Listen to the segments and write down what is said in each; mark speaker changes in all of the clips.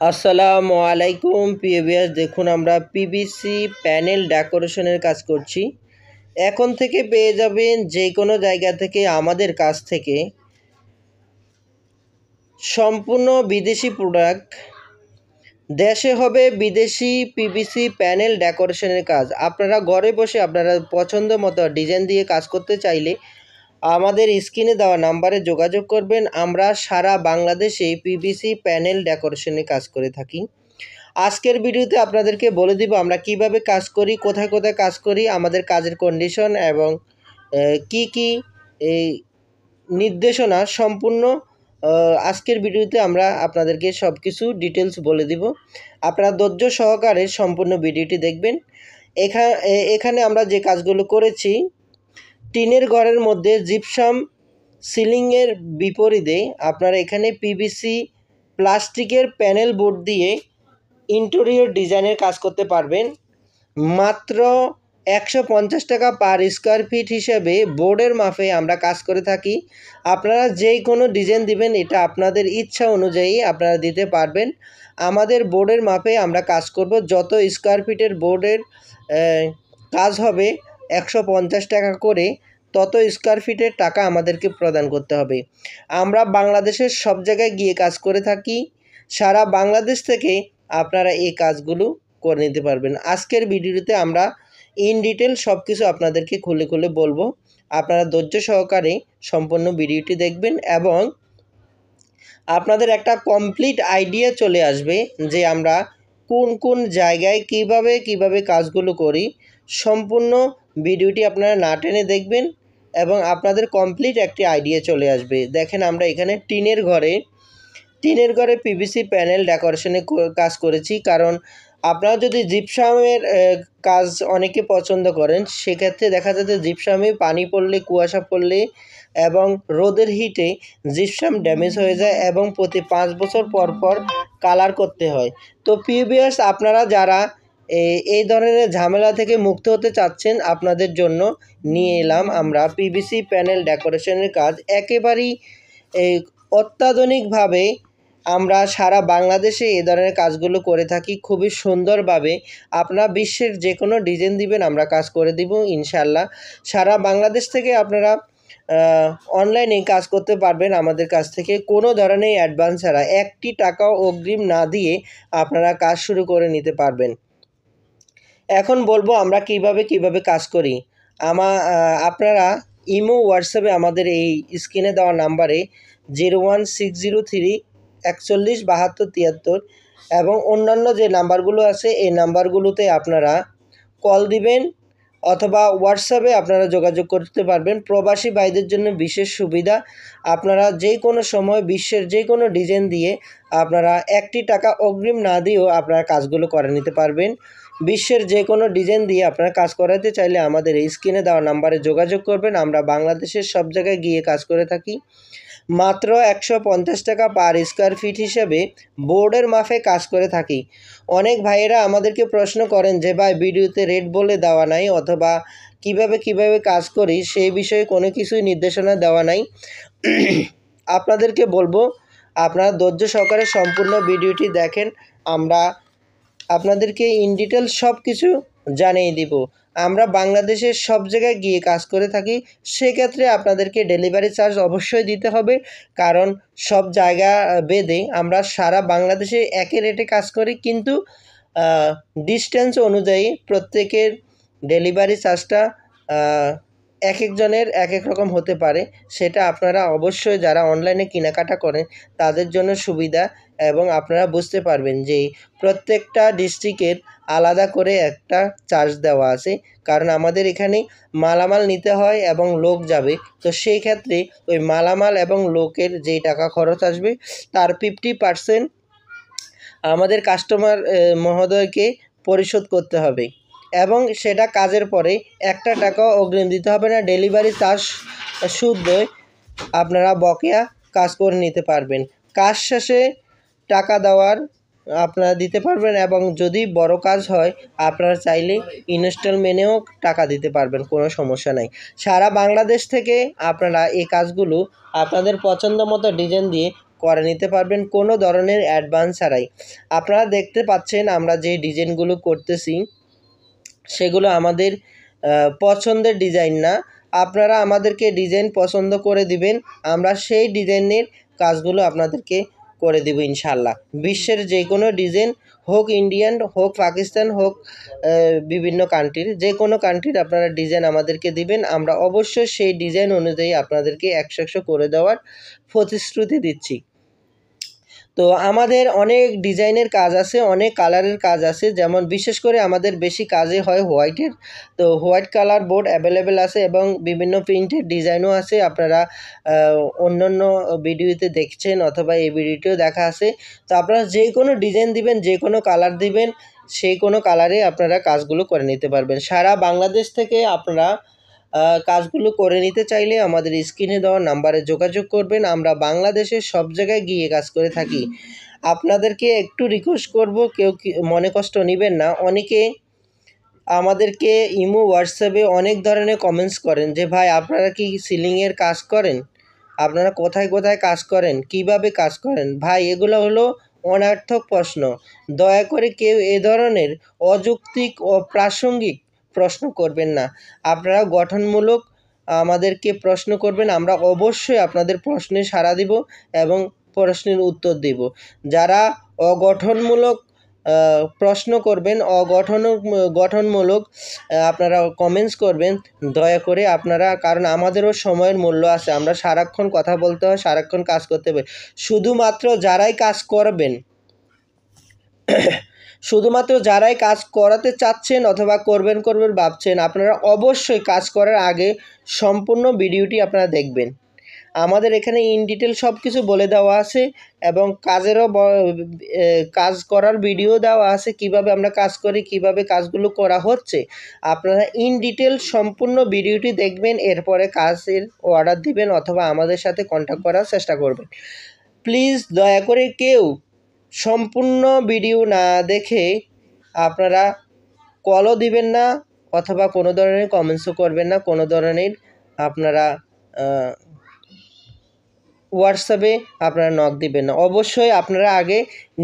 Speaker 1: আসসালামু আলাইকুম প্রিয় ভিউয়ার্স, দেখুন আমরা পিভিসি প্যানেল ডেকোরেশনের কাজ করছি। এখন থেকে পেয়ে যাবেন যে কোনো জায়গা থেকে আমাদের কাছ থেকে সম্পূর্ণ বিদেশি প্রোডাক্ট। দেশে হবে বিদেশি পিভিসি প্যানেল ডেকোরেশনের কাজ। আপনারা ঘরে বসে আপনারা পছন্দ মতো ডিজাইন দিয়ে কাজ করতে চাইলে আমাদের স্ক্রিনে দেওয়া নাম্বারে যোগাযোগ করবেন। আমরা সারা বাংলাদেশে পিভিসি প্যানেল ডেকোরেশনের কাজ করে থাকি। আজকের ভিডিওতে আপনাদেরকে বলে দিব আমরা কিভাবে কাজ করি, কোথায় কোথায় কাজ করি, আমাদের কাজের কন্ডিশন এবং কি কি এই নির্দেশনা সম্পূর্ণ আজকের ভিডিওতে আমরা আপনাদেরকে সব কিছু ডিটেলস বলে দিব। আপনারা ধৈর্য সহকারে সম্পূর্ণ ভিডিওটি দেখবেন। এখানে আমরা যে কাজগুলো করেছি, টিনের ঘরের মধ্যে জিপসাম সিলিংয়ের বিপরীতে আপনারা এখানে পিভিসি প্লাস্টিকের প্যানেল বোর্ড দিয়ে ইন্টেরিয়র ডিজাইনের কাজ করতে পারবেন। মাত্র 150 টাকা পার স্কোয়ার ফিট হিসেবে বোর্ডের মাপে আমরা কাজ করে থাকি। আপনারা যেই কোনো ডিজাইন দিবেন, এটা আপনাদের ইচ্ছা অনুযায়ী আপনারা দিতে পারবেন। আমাদের বোর্ডের মাপে আমরা কাজ করব। যত স্কোয়ার ফিটের বোর্ডের কাজ হবে 150 টাকা করে, তত স্কোয়ার ফিটের টাকা আমাদেরকে প্রদান করতে হবে। আমরা বাংলাদেশের সব জায়গায় গিয়ে কাজ করে থাকি। সারা বাংলাদেশ থেকে আপনারা এই কাজগুলো করে নিতে পারবেন। আজকের ভিডিওতে আমরা ইন ডিটেল সব কিছু আপনাদেরকে খুলে খুলে বলবো। আপনারা ধৈর্য সহকারে সম্পূর্ণ ভিডিওটি দেখবেন এবং আপনাদের একটা কমপ্লিট আইডিয়া চলে আসবে যে আমরা কোন কোন জায়গায় কিভাবে কাজগুলো করি। সম্পূর্ণ ভিডিওটি আপনারা না টেনে দেখবেন এবং আপনাদের কমপ্লিট একটি আইডিয়া চলে আসবে। দেখেন, আমরা এখানে টিনের ঘরে পিভিসি প্যানেল ডেকোরেশনে কাজ করেছি। কারণ আপনারা যদি জিপসামের কাজ অনেকে পছন্দ করেন, সেক্ষেত্রে দেখা যাচ্ছে জিপসামে পানি পড়লে, কুয়াশা পড়লে এবং রোদের হিটে জিপসাম ড্যামেজ হয়ে যায় এবং প্রতি 5 বছর পর পর কালার করতে হয়। তো প্রিভিয়াস আপনারা যারা এই ধরনের ঝামেলা থেকে মুক্ত হতে চাচ্ছেন, আপনাদের জন্য নিয়ে এলাম আমরা পিভিসি প্যানেল ডেকোরেশনের কাজ। একেবারেই অত্যাধুনিকভাবে আমরা সারা বাংলাদেশে এ ধরনের কাজগুলো করে থাকি খুবই সুন্দরভাবে। আপনারা বিশ্বের যে কোনো ডিজাইন দিবেন, আমরা কাজ করে দিব ইনশাল্লাহ। সারা বাংলাদেশ থেকে আপনারা অনলাইনে কাজ করতে পারবেন আমাদের কাছ থেকে। কোনো ধরনের অ্যাডভান্স ছাড়া, 1টি টাকাও অগ্রিম না দিয়ে আপনারা কাজ শুরু করে নিতে পারবেন। এখন বলবো আমরা কিভাবে কাজ করি। আপনারা ইমো, হোয়াটসঅ্যাপে আমাদের এই স্ক্রিনে দেওয়া নাম্বারে 01603 41 72 73 এবং অন্যান্য যে নাম্বারগুলো আছে এই নাম্বারগুলোতে আপনারা কল দিবেন অথবা হোয়াটসঅ্যাপে আপনারা যোগাযোগ করতে পারবেন। প্রবাসী ভাইদের জন্য বিশেষ সুবিধা, আপনারা যে কোনো সময় বিশ্বের যে কোনো ডিজাইন দিয়ে আপনারা 1টি টাকা অগ্রিম না দিয়েও আপনারা কাজগুলো করে নিতে পারবেন। বিশ্বের যে কোনো ডিজাইন দিয়ে আপনারা কাজ করাতে চাইলে আমাদের এই স্ক্রিনে দেওয়া নাম্বারে যোগাযোগ করবেন। আমরা বাংলাদেশের সব জায়গায় গিয়ে কাজ করে থাকি। মাত্র 150 টাকা পার স্কোয়ার ফিট হিসেবে বোর্ডের মাপে কাজ করে থাকি। অনেক ভাইয়েরা আমাদেরকে প্রশ্ন করেন যে ভাই, ভিডিওতে রেট বলে দেওয়া নাই অথবা কিভাবে কাজ করি সেই বিষয়ে কোনো কিছুই নির্দেশনা দেওয়া নাই। আপনাদেরকে বলবো আপনারা ধৈর্য সহকারে সম্পূর্ণ ভিডিওটি দেখেন। আমরা আপনাদেরকে ইন ডিটেল সব কিছু জানিয়ে দিব। আমরা বাংলাদেশের সব জায়গায় গিয়ে কাজ করে থাকি। সেক্ষেত্রে আপনাদেরকে ডেলিভারি চার্জ অবশ্যই দিতে হবে, কারণ সব জায়গা ভেদে আমরা সারা বাংলাদেশে একই রেটে কাজ করি, কিন্তু ডিস্টেন্স অনুযায়ী প্রত্যেকের ডেলিভারি চার্জটা এক একজনের এক এক রকম হতে পারে। সেটা আপনারা অবশ্যই যারা অনলাইনে কেনাকাটা করেন তাদের জন্য সুবিধা, এবং আপনারা বুঝতে পারবেন যে প্রত্যেকটা ডিস্ট্রিক্টের আলাদা করে একটা চার্জ দেওয়া আছে। কারণ আমাদের এখানে মালামাল নিতে হয় এবং লোক যাবে, তো সেই ক্ষেত্রে ওই মালামাল এবং লোকের যেই টাকা খরচ আসবে তার 50% আমাদের কাস্টমার মহোদয়কে পরিশোধ করতে হবে এবং সেটা কাজের পরে 1টা টাকাও অগ্রিম দিতে হবে না। ডেলিভারি চার্জ শুদ্ধ আপনারা বকেয়া কাজ করে নিতে পারবেন। কাজ শেষে টাকা দেওয়ার আপনারা দিতে পারবেন এবং যদি বড় কাজ হয় আপনারা চাইলে ইনস্টলমেন্টেও টাকা দিতে পারবেন, কোনো সমস্যা নাই। সারা বাংলাদেশ থেকে আপনারা এই কাজগুলো আপনাদের পছন্দ মতো ডিজাইন দিয়ে করে নিতে পারবেন কোনো ধরনের অ্যাডভান্স ছাড়াই। আপনারা দেখতে পাচ্ছেন আমরা যে ডিজাইনগুলো করতেছি সেগুলো আমাদের পছন্দের ডিজাইন না। আপনারা আমাদেরকে ডিজাইন পছন্দ করে দিবেন, আমরা সেই ডিজাইনের কাজগুলো আপনাদেরকে করে দেব ইনশাআল্লাহ। বিশ্বের যে কোনো ডিজাইন হোক, ইন্ডিয়ান হোক, পাকিস্তান হোক, বিভিন্ন কান্ট্রির যে কোনো কান্ট্রির আপনারা ডিজাইন আমাদেরকে দিবেন, আমরা অবশ্যই সেই ডিজাইন অনুযায়ী আপনাদেরকে 100 করে দেওয়ার প্রতিশ্রুতি দিচ্ছি। তো আমাদের অনেক ডিজাইনের কাজ আছে, অনেক কালারের কাজ আছে, যেমন বিশেষ করে আমাদের বেশি কাজই হয় হোয়াইটের। তো হোয়াইট কালার বোর্ড অ্যাভেলেবেল আছে এবং বিভিন্ন প্রিন্টের ডিজাইনও আছে। আপনারা অন্যান্য ভিডিওতে দেখছেন অথবা এই ভিডিওতেও দেখা আছে। তো আপনারা যে কোনো ডিজাইন দিবেন, যে কোনো কালার দিবেন, সেই কোনো কালারে আপনারা কাজগুলো করে নিতে পারবেন। সারা বাংলাদেশ থেকে আপনারা কাজগুলো করে নিতে চাইলে আমাদের স্ক্রিনে দেওয়া নাম্বারে যোগাযোগ করবেন। আমরা বাংলাদেশের সব জায়গায় গিয়ে কাজ করে থাকি। আপনাদেরকে একটু রিকোয়েস্ট করব, কেউ মনে কষ্ট নেবেন না। অনেকে আমাদেরকে ইমো, হোয়াটসঅ্যাপে অনেক ধরনের কমেন্টস করেন যে ভাই আপনারা কি সিলিংয়ের কাজ করেন, আপনারা কোথায় কোথায় কাজ করেন, কিভাবে কাজ করেন। ভাই এগুলো হলো অনর্থক প্রশ্ন। দয়া করে কেউ এ ধরনের অযৌক্তিক ও প্রাসঙ্গিক প্রশ্ন করবেন না। আপনারা গঠনমূলক আমাদেরকে প্রশ্ন করবেন, আমরা অবশ্যই আপনাদের প্রশ্নে সাড়া দিব এবং প্রশ্নের উত্তর দেব। যারা অগঠনমূলক প্রশ্ন করবেন, গঠনমূলক আপনারা কমেন্টস করবেন, দয়া করে আপনারা, কারণ আমাদেরও সময়ের মূল্য আছে, আমরা সারাক্ষণ কথা বলতে হয়, সারাক্ষণ কাজ করতে হবে। শুধুমাত্র যারাই কাজ করবেন, শুধুমাত্র যারাই কাজ করাতে চাচ্ছেন অথবা করবেন ভাবছেন, আপনারা অবশ্যই কাজ করার আগে সম্পূর্ণ ভিডিওটি আপনারা দেখবেন। আমাদের এখানে ইন ডিটেল সব কিছু বলে দেওয়া আছে এবং কাজ করার ভিডিও দেওয়া আছে, কিভাবে আমরা কাজ করি, কিভাবে কাজগুলো করা হচ্ছে। আপনারা ইন ডিটেল সম্পূর্ণ ভিডিওটি দেখবেন, এরপরে কাজের অর্ডার দিবেন অথবা আমাদের সাথে কন্ট্যাক্ট করার চেষ্টা করবেন। প্লিজ দয়া করে কেউ সম্পূর্ণ ভিডিও না দেখে আপনারা কলও দিবেন না অথবা কোনো ধরনের কমেন্টসও করবেন না, কোনো ধরনের আপনারা হোয়াটসঅ্যাপে আপনারা নক দিবেন না। অবশ্যই আপনারা আগে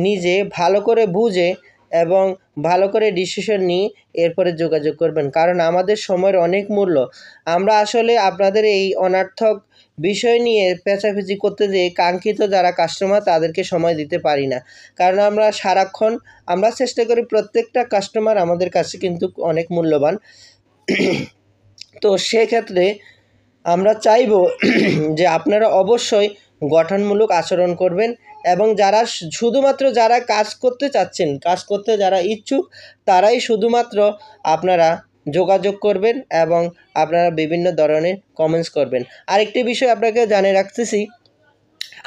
Speaker 1: নিজে ভালো করে বুঝে এবং ভালো করে ডিসিশন নিয়ে এরপরে যোগাযোগ করবেন, কারণ আমাদের সময়ের অনেক মূল্য। আমরা আসলে আপনাদের এই অনর্থক বিষয় নিয়ে পেঁচাপেচি করতে যেয়ে কাঙ্ক্ষিত যারা কাস্টমার তাদেরকে সময় দিতে পারি না, কারণ আমরা সারাক্ষণ আমরা চেষ্টা করি, প্রত্যেকটা কাস্টমার আমাদের কাছে কিন্তু অনেক মূল্যবান। তো সেক্ষেত্রে আমরা চাইব যে আপনারা অবশ্যই গঠনমূলক আচরণ করবেন এবং শুধুমাত্র যারা কাজ করতে চাচ্ছেন, কাজ করতে যারা ইচ্ছুক, তারাই শুধুমাত্র আপনারা যোগাযোগ করবেন এবং আপনারা বিভিন্ন ধরনের কমেন্টস করবেন। আরেকটি বিষয় আপনাকে জানিয়ে রাখতেছি,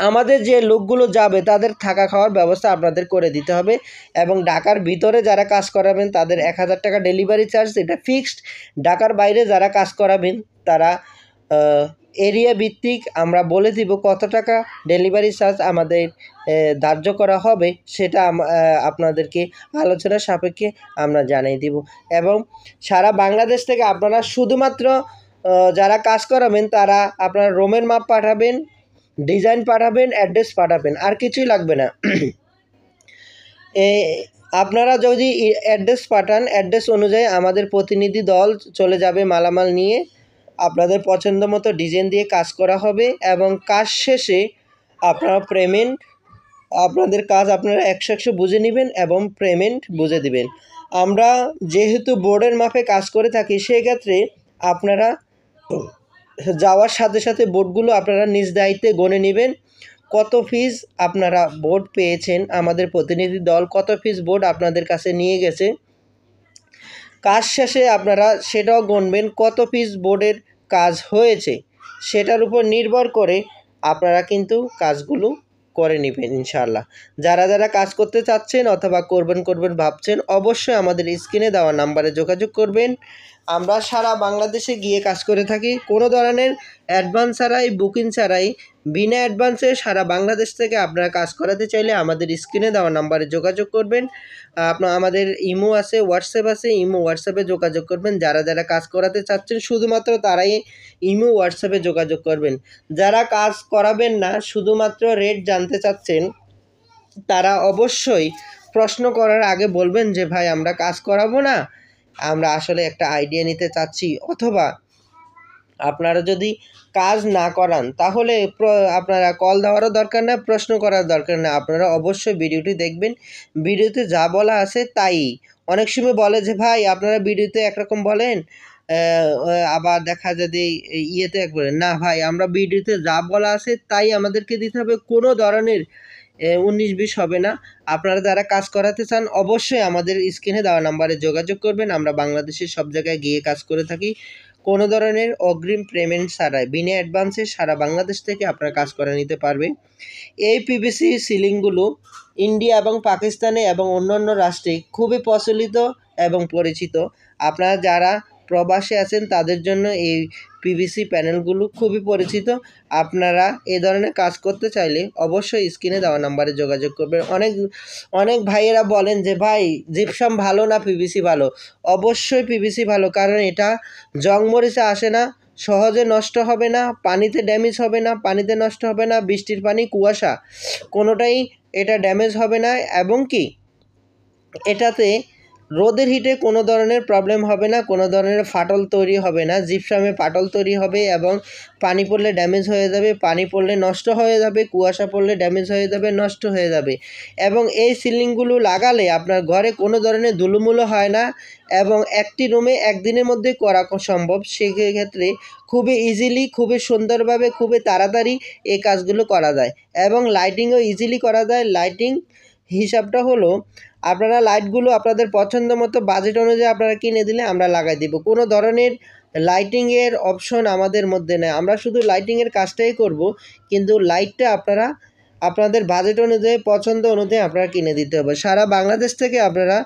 Speaker 1: আমাদের যে লোকগুলো যাবে তাদের থাকা খাওয়ার ব্যবস্থা আপনাদের করে দিতে হবে এবং ঢাকার ভিতরে যারা কাজ করাবেন তাদের 1000 টাকা ডেলিভারি চার্জ, এটা ফিক্সড। ঢাকার বাইরে যারা কাজ করাবেন তারা এরিয়া ভিত্তিক আমরা বলে দিব কত টাকা ডেলিভারি চার্জ আমাদের ধার্য করা হবে, সেটা আপনাদেরকে আলোচনা সাপেক্ষে আমরা জানিয়ে দিব। এবং সারা বাংলাদেশ থেকে আপনারা শুধুমাত্র যারা কাজ করাবেন তারা আপনারা রুমের মাপ পাঠাবেন, ডিজাইন পাঠাবেন, অ্যাড্রেস পাঠাবেন, আর কিছুই লাগবে না। আপনারা যদি অ্যাড্রেস পাঠান, অ্যাড্রেস অনুযায়ী আমাদের প্রতিনিধি দল চলে যাবে মালামাল নিয়ে, আপনাদের পছন্দ মতো ডিজাইন দিয়ে কাজ করা হবে এবং কাজ শেষে আপনারা আপনাদের কাজ আপনারা 100 বুঝে নেবেন এবং পেমেন্ট বুঝে দিবেন। আমরা যেহেতু বোর্ডের মাপে কাজ করে থাকি, সেক্ষেত্রে আপনারা যাওয়ার সাথে সাথে বোর্ডগুলো আপনারা নিজ দায়িত্বে গণে নেবেন। কত পিস আপনারা বোর্ড পেয়েছেন, আমাদের প্রতিনিধি দল কত পিস বোর্ড আপনাদের কাছে নিয়ে গেছে, কাজ শেষে আপনারা সেটাও গুনবেন, কত পিস বোর্ডের কাজ হয়েছে, সেটার উপর নির্ভর করে আপনারা কিন্তু কাজগুলো করে নেবেন ইনশাআল্লাহ। যারা যারা কাজ করতে চাচ্ছেন অথবা করবেন ভাবছেন, অবশ্যই আমাদের স্ক্রিনে দেওয়া নাম্বারে যোগাযোগ করবেন। আমরা সারা বাংলাদেশে গিয়ে কাজ করে থাকি। কোনো ধরনের অ্যাডভান্স ছাড়াই, বুকিং ছাড়াই, বিনা অ্যাডভান্সে সারা বাংলাদেশ থেকে আপনারা কাজ করাতে চাইলে আমাদের স্ক্রিনে দেওয়া নাম্বারে যোগাযোগ করবেন। আমাদের ইমো আছে, হোয়াটসঅ্যাপ আছে। ইমো হোয়াটসঅ্যাপে যোগাযোগ করবেন। যারা কাজ করাতে চাচ্ছেন শুধুমাত্র তারাই ইমো হোয়াটসঅ্যাপে যোগাযোগ করবেন। যারা কাজ করাবেন না, শুধুমাত্র রেট জানতে চাচ্ছেন, তারা অবশ্যই প্রশ্ন করার আগে বলবেন যে ভাই আমরা কাজ করাবো না, আমরা আসলে একটা আইডিয়া নিতে চাচ্ছি। অথবা আপনারা যদি কাজ না করান তাহলে আপনারা কল দেওয়ারও দরকার না, প্রশ্ন করার দরকার না। আপনারা অবশ্যই ভিডিওটি দেখবেন। ভিডিওতে যা বলা আছে তাই। অনেক সময় বলে যে ভাই আপনারা ভিডিওতে একরকম বলেন, আবার দেখা যদি ইয়েতে এক বলেন। না ভাই, আমরা ভিডিওতে যা বলা আছে তাই আমাদেরকে দিতে হবে। কোনো ধরনের 19-20 হবে না। আপনারা যারা কাজ করাতে চান অবশ্যই আমাদের স্ক্রিনে দেওয়া নাম্বারে যোগাযোগ করবেন। আমরা বাংলাদেশের সব জায়গায় গিয়ে কাজ করে থাকি। কোনো ধরনের অগ্রিম পেমেন্ট ছাড়াই, বিনা অ্যাডভান্সে সারা বাংলাদেশ থেকে আপনারা কাজ করে নিতে পারবেন। এই পিভিসি সিলিংগুলো ইন্ডিয়া এবং পাকিস্তানে এবং অন্যান্য রাষ্ট্রে খুবই প্রচলিত এবং পরিচিত। আপনারা যারা প্রবাসে আছেন তাদের জন্য এই পিভিসি প্যানেলগুলো খুবই পরিচিত। আপনারা এই ধরনের কাজ করতে চাইলে অবশ্যই স্ক্রিনে দেওয়া নাম্বারে যোগাযোগ করবেন। অনেক ভাইয়েরা বলেন যে ভাই জিপসাম ভালো না পিভিসি ভালো? অবশ্যই পিভিসি ভালো, কারণ এটা জং মরিচা আসে না, সহজে নষ্ট হবে না, পানিতে ড্যামেজ হবে না, পানিতে নষ্ট হবে না, বৃষ্টির পানি, কুয়াশা কোনোটাই এটা ড্যামেজ হবে না। এবং কি এটাতে রোদের হিটে কোনো ধরনের প্রবলেম হবে না, কোনো ধরনের ফাটল তৈরি হবে না। জিপসামে ফাটল তৈরি হবে এবং পানি পড়লে ড্যামেজ হয়ে যাবে, পানি পড়লে নষ্ট হয়ে যাবে, কুয়াশা পড়লে ড্যামেজ হয়ে যাবে, নষ্ট হয়ে যাবে। এবং এই সিলিংগুলো লাগালে আপনার ঘরে কোনো ধরনের ধুলোমুলো হয় না এবং একটি রুমে একদিনের মধ্যে করা সম্ভব। সেক্ষেত্রে খুবই ইজিলি, খুবই সুন্দরভাবে, খুবই তাড়াতাড়ি এই কাজগুলো করা যায় এবং লাইটিংও ইজিলি করা যায়। লাইটিং হিসাবটা হলো, আপনারা লাইটগুলো আপনাদের পছন্দ মতো বাজেট অনুযায়ী আপনারা কিনে দিলে আমরা লাগাই দিব। কোনো ধরনের লাইটিংয়ের অপশন আমাদের মধ্যে নেই। আমরা শুধু লাইটিংয়ের কাজটাই করব, কিন্তু লাইটটা আপনারা আপনাদের বাজেট অনুযায়ী, পছন্দ অনুযায়ী আপনারা কিনে দিতে হবে। সারা বাংলাদেশ থেকে আপনারা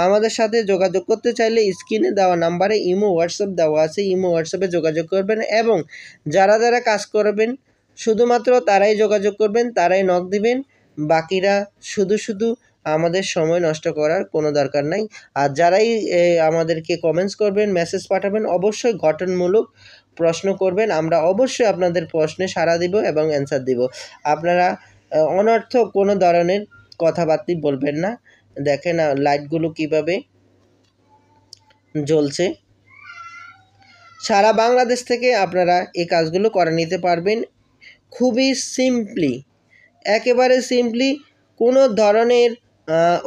Speaker 1: আমাদের সাথে যোগাযোগ করতে চাইলে স্ক্রিনে দেওয়া নাম্বারে ইমো হোয়াটসঅ্যাপ দেওয়া আছে। ইমো হোয়াটসঅ্যাপে যোগাযোগ করবেন এবং যারা কাজ করবেন শুধুমাত্র তারাই যোগাযোগ করবেন, তারাই নক দিবেন। বাকিরা শুধু আমাদের সময় নষ্ট করার কোনো দরকার নাই। আর যারাই আমাদেরকে কমেন্টস করবেন, মেসেজ পাঠাবেন, অবশ্যই গঠনমূলক প্রশ্ন করবেন। আমরা অবশ্যই আপনাদের প্রশ্নে সাড়া দিব এবং অ্যান্সার দিব। আপনারা অনর্থক কোনো ধরনের কথাবার্তা বলবেন না। দেখেন লাইটগুলো কিভাবে জ্বলছে। সারা বাংলাদেশ থেকে আপনারা এই কাজগুলো করে নিতে পারবেন খুবই সিম্পলি, একেবারে সিম্পলি। কোনো ধরনের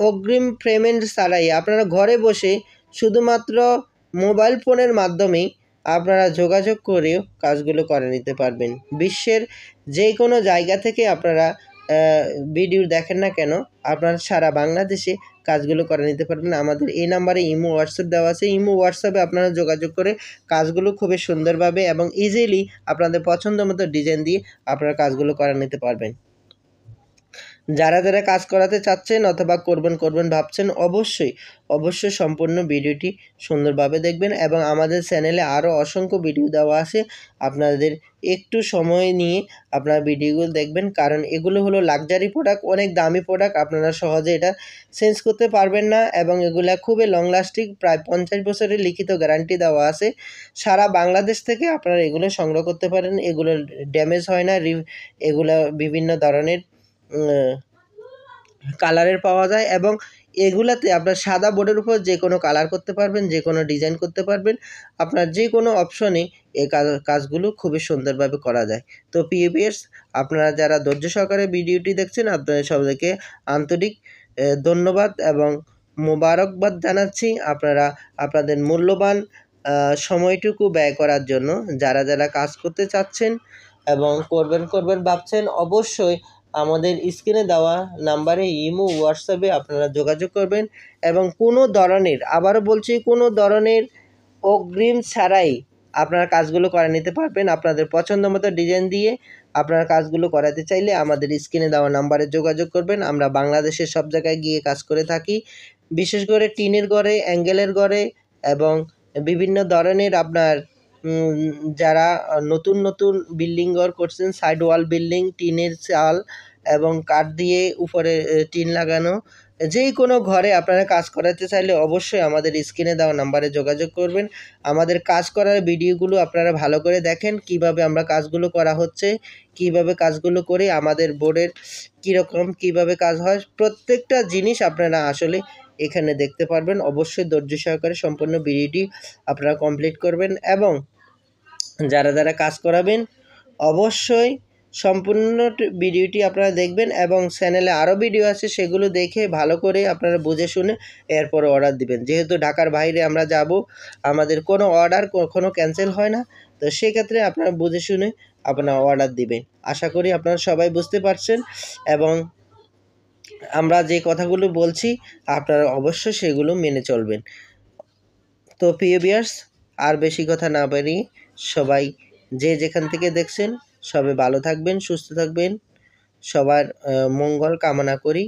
Speaker 1: অগ্রিম পেমেন্ট ছাড়াই আপনারা ঘরে বসে শুধুমাত্র মোবাইল ফোনের মাধ্যমেই আপনারা যোগাযোগ করেও কাজগুলো করে নিতে পারবেন। বিশ্বের যে কোনো জায়গা থেকে আপনারা ভিডিও দেখেন না কেন, আপনারা সারা বাংলাদেশে কাজগুলো করে নিতে পারবেন। আমাদের এই নাম্বারে ইমো হোয়াটসঅ্যাপ দেওয়া আছে। ইমো হোয়াটসঅ্যাপে আপনারা যোগাযোগ করে কাজগুলো খুবই সুন্দরভাবে এবং ইজিলি আপনাদের পছন্দ মতো ডিজাইন দিয়ে আপনারা কাজগুলো করে নিতে পারবেন। যারা কাজ করাতে চাচ্ছেন অথবা করবেন ভাবছেন, অবশ্যই সম্পূর্ণ ভিডিওটি সুন্দরভাবে দেখবেন এবং আমাদের চ্যানেলে আরও অসংখ্য ভিডিও দেওয়া আছে। আপনাদের একটু সময় নিয়ে আপনারা ভিডিওগুলো দেখবেন, কারণ এগুলো হলো লাক্সারি প্রোডাক্ট, অনেক দামি প্রোডাক্ট। আপনারা সহজে এটা চেঞ্জ করতে পারবেন না এবং এগুলা খুবই লং লাস্টিং, প্রায় 50 বছরের লিখিত গ্যারান্টি দেওয়া আছে। সারা বাংলাদেশ থেকে আপনারা এগুলো সংগ্রহ করতে পারেন। এগুলো ড্যামেজ হয় না। এগুলো বিভিন্ন ধরনের কালারের পাওয়া যায় এবং এগুলাতে আপনার সাদা বোর্ডের উপর যে কোনো কালার করতে পারবেন, যে কোনো ডিজাইন করতে পারবেন। আপনার যে কোনো অপশনে এই কাজগুলো খুবই সুন্দরভাবে করা যায়। তো প্রিয় ভিউয়ার্স, আপনারা যারা ধৈর্য সহকারে ভিডিওটি দেখছেন, আপনাদের সবাইকে আন্তরিক ধন্যবাদ এবং মোবারকবাদ জানাচ্ছি। আপনারা আপনাদের মূল্যবান সময়টুকু ব্যয় করার জন্য। যারা কাজ করতে চাচ্ছেন এবং করবেন ভাবছেন, অবশ্যই আমাদের স্ক্রিনে দেওয়া নাম্বারে ইমো হোয়াটসঅ্যাপে আপনারা যোগাযোগ করবেন এবং কোনো ধরনের, আবারও বলছি, কোনো ধরনের অগ্রিম ছাড়াই আপনারা কাজগুলো করে নিতে পারবেন। আপনাদের পছন্দ মতো ডিজাইন দিয়ে আপনারা কাজগুলো করাতে চাইলে আমাদের স্ক্রিনে দেওয়া নাম্বারে যোগাযোগ করবেন। আমরা বাংলাদেশের সব জায়গায় গিয়ে কাজ করে থাকি, বিশেষ করে টিনের ঘরে, অ্যাঙ্গেলের ঘরে এবং বিভিন্ন ধরনের আপনার যারা নতুন নতুন বিল্ডিং ঘর করছেন, সাইড ওয়াল বিল্ডিং, টিনের চাল এবং কাঠ দিয়ে উপরে টিন লাগানো, যে কোনো ঘরে আপনারা কাজ করাতে চাইলে অবশ্যই আমাদের স্ক্রিনে দেওয়া নাম্বারে যোগাযোগ করবেন। আমাদের কাজ করার ভিডিওগুলো আপনারা ভালো করে দেখেন, কিভাবে আমরা কাজগুলো করা হচ্ছে, কিভাবে কাজগুলো করে আমাদের বোর্ডের কীরকম কীভাবে কাজ হয়, প্রত্যেকটা জিনিস আপনারা আসলে এখানে দেখতে পারবেন। অবশ্যই ধৈর্য সহকারে সম্পূর্ণ ভিডিওটি আপনারা কমপ্লিট করবেন এবং যারা যারা কাজ করাবেন অবশ্যই সম্পূর্ণ ভিডিওটি আপনারা দেখবেন এবং চ্যানেলে আরও ভিডিও আছে, সেগুলো দেখে ভালো করে আপনারা বুঝে শুনে এরপরে অর্ডার দিবেন। যেহেতু ঢাকার বাইরে আমরা যাব, আমাদের কোনো অর্ডার কখনো ক্যান্সেল হয় না, তো সেক্ষেত্রে আপনারা বুঝে শুনে আপনারা অর্ডার দিবেন। আশা করি আপনারা সবাই বুঝতে পারছেন এবং আমরা যে কথাগুলো বলছি আপনারা অবশ্যই সেগুলো মেনে চলবেন। তো প্রিয় ভিউয়ার্স, আর বেশি কথা না বাড়িয়ে সবাই যে যেখান থেকে দেখছেন সবাই ভালো থাকবেন, সুস্থ থাকবেন, সবার মঙ্গল কামনা করি।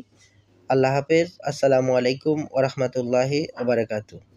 Speaker 1: আল্লাহ হাফেজ। আসসালামু আলাইকুম ওয়া রাহমাতুল্লাহি ওয়া বারাকাতুহু।